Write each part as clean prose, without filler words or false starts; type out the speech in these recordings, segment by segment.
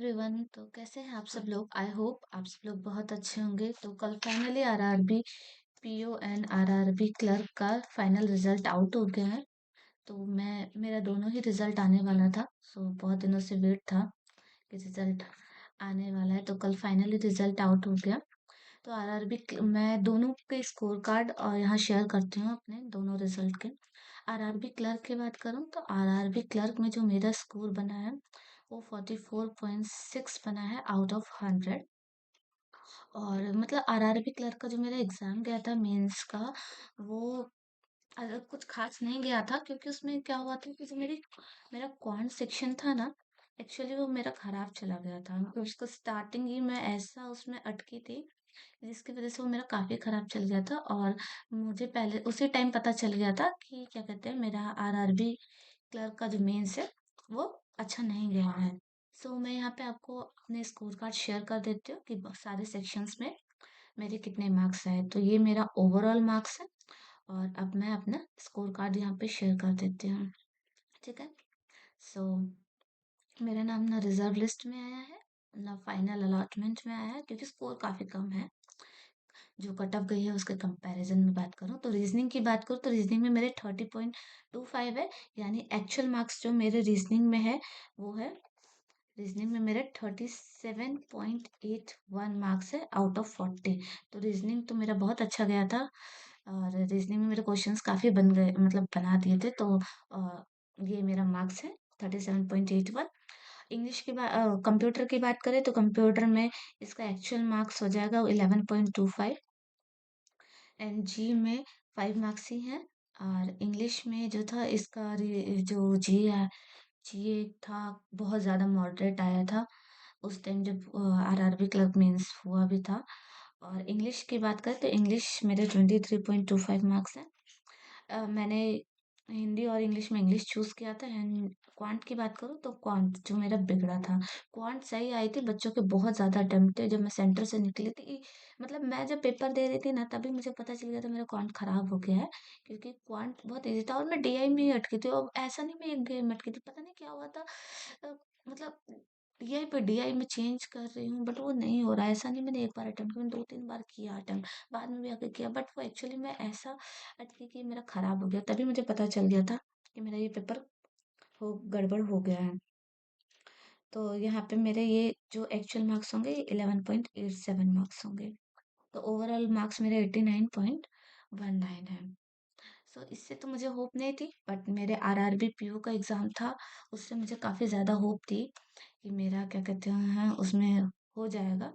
Everyone. तो कैसे हैं आप सब लोग? आई होप आप सब लोग बहुत अच्छे होंगे। तो कल finally RRB PO and RRB clerk का फाइनल रिजल्ट आउट हो गया है। तो मेरा दोनों ही रिजल्ट आने वाला था। सो बहुत दिनों से वेट था कि रिजल्ट आने वाला है। तो कल फाइनली रिजल्ट आउट हो गया। तो आरआरबी मैं दोनों के स्कोर कार्ड और यहाँ शेयर करती हूँ अपने दोनों रिजल्ट के। आरआरबी क्लर्क की बात करूँ तो आरआरबी क्लर्क में जो मेरा स्कोर बना है वो 44.6 बना है आउट ऑफ 100। और मतलब आरआरबी क्लर्क का जो मेरा एग्जाम गया था मेंस का, वो कुछ खास नहीं गया था, क्योंकि उसमें क्या हुआ था कि जो मेरा क्वांट सेक्शन था ना, एक्चुअली वो मेरा खराब चला गया था। मतलब उसका स्टार्टिंग ही मैं ऐसा उसमें अटकी थी जिसकी वजह से वो मेरा काफी खराब चल गया था। और मुझे पहले उसी टाइम पता चल गया था कि क्या कहते हैं, मेरा आरआरबी क्लर्क का जो मेंस है वो अच्छा नहीं गया है। सो मैं यहाँ पे आपको अपने स्कोर कार्ड शेयर कर देती हूँ कि सारे सेक्शंस में मेरे कितने मार्क्स आए। तो ये मेरा ओवरऑल मार्क्स है। और अब मैं अपना स्कोर कार्ड यहाँ पे शेयर कर देती हूँ। ठीक है। सो मेरा नाम ना रिजर्व लिस्ट में आया है ना फाइनल अलॉटमेंट में आया है, क्योंकि स्कोर काफी कम है जो कट ऑफ गई है उसके कंपैरिजन में बात करूँ तो। रीजनिंग की बात करूँ तो रीजनिंग में मेरे 30.25 है। यानी एक्चुअल मार्क्स जो मेरे रीजनिंग में है वो है, रीजनिंग में मेरे 37.81 मार्क्स है आउट ऑफ 40। तो रीजनिंग तो मेरा बहुत अच्छा गया था। और रीजनिंग में मेरे क्वेश्चंस काफी बन गए, मतलब बना दिए थे। तो ये मेरा मार्क्स है 37.81। इंग्लिश की बात, कंप्यूटर की बात करें तो कंप्यूटर में इसका एक्चुअल मार्क्स हो जाएगा 11.25। एंड जी में 5 मार्क्स ही हैं। और इंग्लिश में जो था इसका जो जी था बहुत ज़्यादा मॉडरेट आया था उस टाइम जब आरआरबी क्लर्क मेंस हुआ भी था। और इंग्लिश की बात करें तो इंग्लिश मेरे 23.25 मार्क्स हैं। मैंने हिंदी और इंग्लिश में इंग्लिश चूज किया था। एंड क्वांट की बात करूँ तो क्वांट जो मेरा बिगड़ा था, क्वांट सही आई थी। बच्चों के बहुत ज़्यादा अटेम्प्ट थे जब मैं सेंटर से निकली थी। मतलब मैं जब पेपर दे रही थी ना, तभी मुझे पता चल गया था मेरा क्वांट खराब हो गया है, क्योंकि क्वांट बहुत ईजी था और मैं डीआई में ही अटकी थी। और ऐसा नहीं मैं एक गेम में अटकी थी, पता नहीं क्या हुआ था। मतलब डीआई पे डीआई में चेंज कर रही हूँ बट वो नहीं हो रहा है। ऐसा नहीं मैंने एक बार अटेम्प्ट किया, मैंने 2-3 बार किया अटेम्प्ट, बाद में भी आके किया, बट वो एक्चुअली मैं ऐसा अटकी कि मेरा खराब हो गया। तभी मुझे पता चल गया था कि मेरा ये पेपर हो गड़बड़ हो गया है। तो यहाँ पे मेरे ये जो एक्चुअल मार्क्स होंगे ये 11.87 मार्क्स होंगे। तो ओवरऑल मार्क्स मेरे 89.19 है। सो इससे तो मुझे होप नहीं थी, बट मेरे आरआरबी पीओ का एग्ज़ाम था, उससे मुझे काफ़ी ज़्यादा होप थी कि मेरा क्या कहते हैं उसमें हो जाएगा।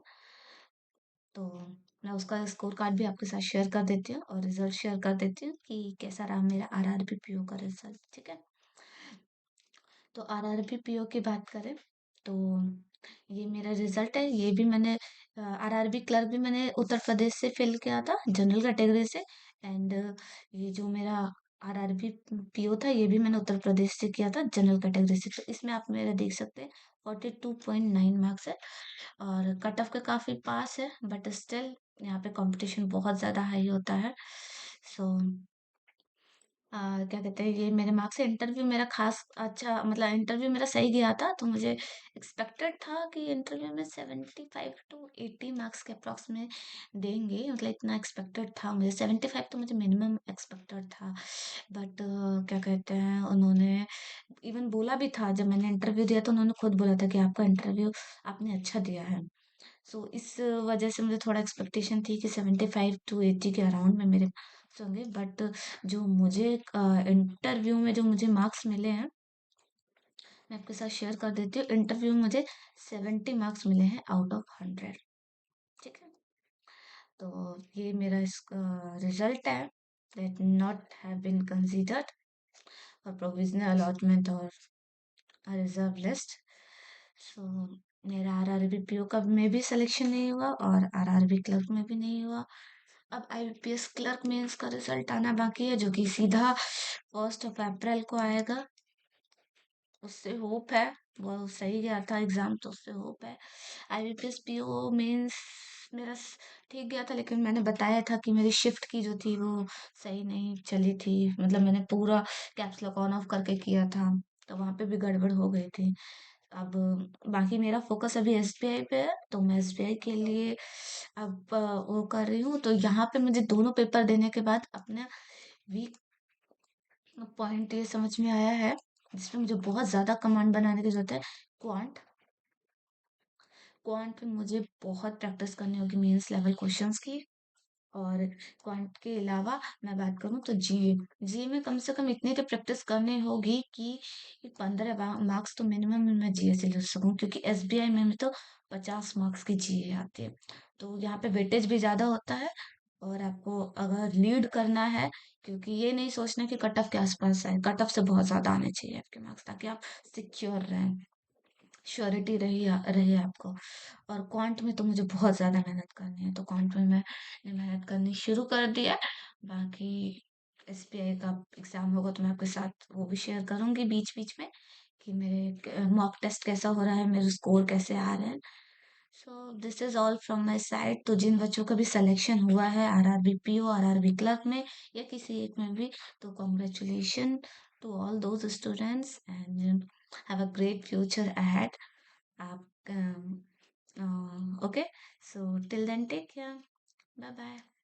तो मैं उसका स्कोर कार्ड भी आपके साथ शेयर कर देती हूँ और रिजल्ट शेयर कर देती हूँ कि कैसा रहा मेरा आरआरबी पीओ का रिजल्ट। ठीक है। तो आरआरबी पीओ की बात करें तो ये मेरा रिजल्ट है। ये भी मैंने आरआरबी क्लर्क भी मैंने उत्तर प्रदेश से फिल किया था, जनरल कैटेगरी से। एंड ये जो मेरा आरआरबी पीओ था ये भी मैंने उत्तर प्रदेश से किया था, जनरल कैटेगरी से। तो इसमें आप मेरा देख सकते हैं 42.9 मार्क्स है। और कट ऑफ के काफी पास है, बट स्टिल यहाँ पे कंपटीशन बहुत ज्यादा हाई होता है। सो क्या कहते हैं, ये मेरे मार्क्स है। इंटरव्यू मेरा खास अच्छा, मतलब इंटरव्यू मेरा सही गया था। तो मुझे एक्सपेक्टेड था कि इंटरव्यू में 75 to 80 मार्क्स के अप्रॉक्स में देंगे, मतलब इतना एक्सपेक्टेड था मुझे। 75 तो मुझे मिनिमम एक्सपेक्टेड था। बट क्या कहते हैं, उन्होंने इवन बोला भी था जब मैंने इंटरव्यू दिया, तो उन्होंने खुद बोला था कि आपका इंटरव्यू आपने अच्छा दिया है। सो इस वजह से मुझे थोड़ा एक्सपेक्टेशन थी कि 75 to 80 के अराउंड में मेरे marks होंगे। बट जो मुझे इंटरव्यू में जो मुझे मार्क्स मिले हैं, मैं आपके साथ शेयर कर देती हूँ। इंटरव्यू में मुझे 70 मार्क्स मिले हैं आउट ऑफ 100। ठीक है। तो ये मेरा इसका रिजल्ट है that not have been considered for provisional allotment और रिजर्व लिस्ट। सो मेरा आरआरबी पीओ का में भी सिलेक्शन नहीं हुआ और आरआरबी क्लर्क में भी नहीं हुआ। अब आईबीपीएस क्लर्क मेंस का रिजल्ट आना बाकी है, जो कि सीधा 1 अप्रैल को आएगा। उससे होप है, वो सही गया था एग्जाम तो उससे होप है। आईबीपीएस पीओ मेंस मेरा ठीक गया था, लेकिन मैंने बताया था कि मेरी शिफ्ट की जो थी वो सही नहीं चली थी। मतलब मैंने पूरा कैप्स लॉक ऑन ऑफ करके किया था, तो वहां पे भी गड़बड़ हो गई थी। अब बाकी मेरा फोकस अभी एसबीआई पे है, तो मैं एसबीआई के लिए अब वो कर रही हूँ। तो यहाँ पे मुझे दोनों पेपर देने के बाद अपना वीक पॉइंट ये समझ में आया है, जिसमें मुझे बहुत ज्यादा कमांड बनाने की जरूरत है। क्वांट क्वांट में मुझे बहुत प्रैक्टिस करनी होगी मेंस लेवल क्वेश्चंस की। और क्वांट के अलावा मैं बात करूँ तो जीए, जीए में कम से कम इतनी तो प्रैक्टिस करनी होगी कि 15 मार्क्स तो मिनिमम मैं जीए से ले सकूं, क्योंकि एसबीआई में भी तो 50 मार्क्स की जीए आती है। तो यहाँ पे वेटेज भी ज्यादा होता है। और आपको अगर लीड करना है, क्योंकि ये नहीं सोचना कि कट ऑफ के आसपास है, कट ऑफ से बहुत ज्यादा आने चाहिए आपके मार्क्स, ताकि आप सिक्योर रहें, श्योरिटी रही आपको। और क्वांट में तो मुझे बहुत ज़्यादा मेहनत करनी है, तो क्वांट में मैंने मेहनत करनी शुरू कर दिया है। बाकी एसबीआई का एग्ज़ाम होगा तो मैं आपके साथ वो भी शेयर करूँगी बीच-बीच में, कि मेरे मॉक टेस्ट कैसा हो रहा है, मेरे स्कोर कैसे आ रहे हैं। So this is all from my side. तो जिन बच्चों का भी सिलेक्शन हुआ है आरआरबी पीओ, आरआरबी क्लर्क में या किसी एक में भी, तो congratulation to all those students and have a great future ahead. आप okay, so till then take care. Bye bye.